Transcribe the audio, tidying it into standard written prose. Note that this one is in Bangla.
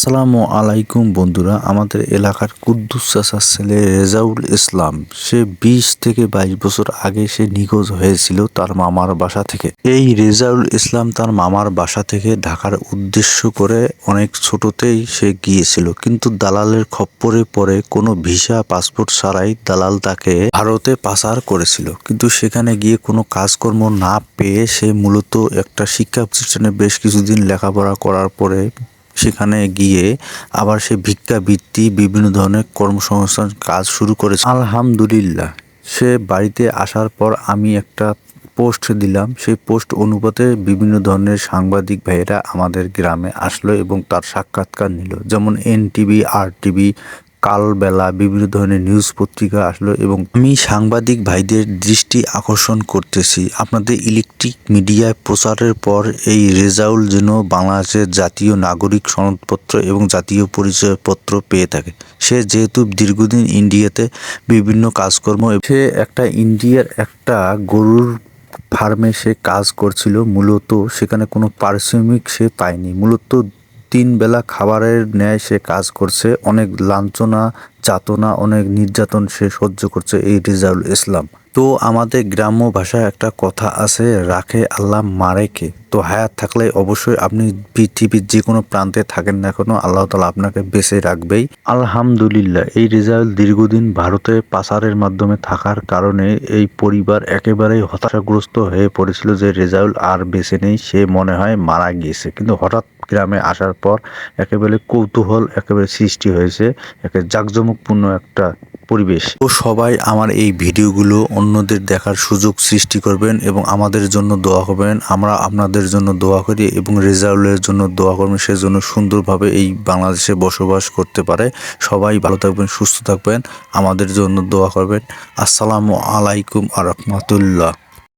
আসসালামু আলাইকুম বন্ধুরা, আমাদের এলাকার কুদ্দুস চাচার ছেলে রেজাউল ইসলাম সে 20 থেকে 22 বছর আগে সে নিখোঁজ হয়েছিল তার মামার বাসা থেকে। এই রেজাউল ইসলাম তার মামার বাসা থেকে ঢাকার উদ্দেশ্য করে অনেক ছোটতেই সে গিয়েছিল, কিন্তু দালালের খপ্পরে পড়ে কোনো ভিসা পাসপোর্ট ছাড়াই দালাল তাকে ভারতে পাচার করেছিল। কিন্তু সেখানে গিয়ে কোনো কাজকর্ম না পেয়ে সে মূলত একটা শিক্ষা প্রতিষ্ঠানে বেশ কিছুদিন লেখাপড়া করার পরে সেখানে গিয়ে আবার সে ভিক্ষাবৃত্তি বিভিন্ন ধরনের কর্মসংস্থান কাজ শুরু করেছে। আলহামদুলিল্লাহ, সে বাড়িতে আসার পর আমি একটা পোস্ট দিলাম, সেই পোস্ট অনুপাতে বিভিন্ন ধরনের সাংবাদিক ভাইয়েরা আমাদের গ্রামে আসলো এবং তার সাক্ষাৎকার নিল। যেমন এনটিভি, আরটিভি, কালবেলা, বিভিন্ন ধরনের নিউজ পত্রিকা আসলো। এবং আমি সাংবাদিক ভাইদের দৃষ্টি আকর্ষণ করতেছি, আপনাদের ইলেকট্রিক মিডিয়ায় প্রচারের পর এই রেজাউল যেন বাংলাদেশের জাতীয় নাগরিক সনদপত্র এবং জাতীয় পরিচয়পত্র পেয়ে থাকে। সে যেহেতু দীর্ঘদিন ইন্ডিয়াতে বিভিন্ন কাজকর্ম, সে একটা ইন্ডিয়ার একটা গরুর ফার্মে সে কাজ করছিল। মূলত সেখানে কোনো পারিশ্রমিক সে পায়নি, মূলত 3 বেলা খাবারের ন্যায় সে কাজ করছে। অনেক লাঞ্ছনা, যাতনা, অনেক নির্যাতন সে সহ্য করছে এই রেজাউল ইসলাম। তো আমাদের গ্রাম্য ভাষায় একটা কথা আছে, রাখে আল্লাহ মারে কে। তো হায়াত থাকলে অবশ্যই আপনি পৃথিবীর যে কোনো প্রান্তে থাকেন না কেন, আল্লাহ তাআলা আপনাকে বেঁচে রাখবেই। আলহামদুলিল্লাহ, এই রেজাউল দীর্ঘদিন ভারতে পাচারের মাধ্যমে থাকার কারণে এই পরিবার একেবারেই হতাশাগ্রস্ত হয়ে পড়েছিল যে রেজাউল আর বেঁচে নেই, সে মনে হয় মারা গিয়েছে। কিন্তু হঠাৎ গ্রামে আসার পর একেবারে কৌতূহল একেবারে সৃষ্টি হয়েছে, একেবারে জাঁকজমকপূর্ণ একটা পরিবেশ। তো সবাই আমার এই ভিডিওগুলো অন্যদের দেখার সুযোগ সৃষ্টি করবেন এবং আমাদের জন্য দোয়া করবেন। আমরা আপনাদের জন্য দোয়া করি এবং রেজাউলের জন্য দোয়া করবেন, সেজন্য সুন্দরভাবে এই বাংলাদেশে বসবাস করতে পারে। সবাই ভালো থাকবেন, সুস্থ থাকবেন, আমাদের জন্য দোয়া করবেন। আসসালামু আলাইকুম আ রহমাতুল্লাহ।